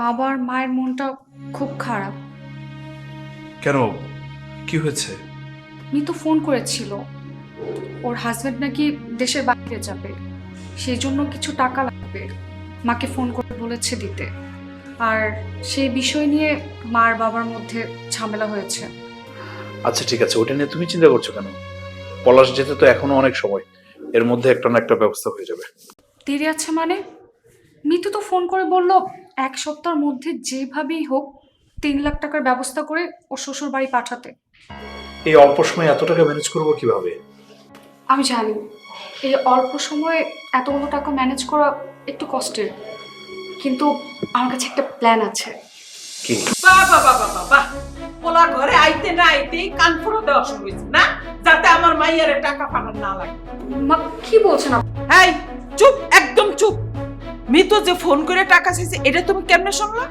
বাবার মায়ের মনটা খুব খারাপ। কেন, কি হয়েছে? মিতু ফোন করেছিল, ওর হাজবেন্ড নাকি দেশের বাইরে যাবে, সেই জন্য কিছু টাকা লাগবে, মাকে ফোন করে বলেছে দিতে। আর সেই বিষয় নিয়ে মার বাবার মধ্যে ঝামেলা হয়েছে। আচ্ছা ঠিক আছে, ওটা নিয়ে তুমি চিন্তা করছো কেন? পলাশ যেতে তো এখনো অনেক সময়, এর মধ্যে একটা না একটা ব্যবস্থা হয়ে যাবে। দেরি আছে মানে? মিতু তো ফোন করে বলল 1 সপ্তাহের মধ্যে যেভাবেই হোক 3 লাখ টাকার ব্যবস্থা করে ওর শ্বশুর বাড়ি পাঠাতে। এই অল্প সময়ে এত টাকা ম্যানেজ করবো কিভাবে? আমি জানি এই অল্প সময়ে এতগুলো টাকা ম্যানেজ করা একটু কষ্টের, কিন্তু আমার কাছে একটা প্ল্যান আছে। কি? বাবা বাবা বাবা, পোলা ঘরে আইতে না আইতেই কান ফুরো দেওয়া শুরু হয়েছে না, যাতে আমার মাইয়ারে টাকা পাঠান না লাগে। মা কি বলছেন আপনি? এই চুপ, একদম চুপ। মিতু যে ফোন করে টাকা চাইছে এটা তুমি কেমনে শুনলা?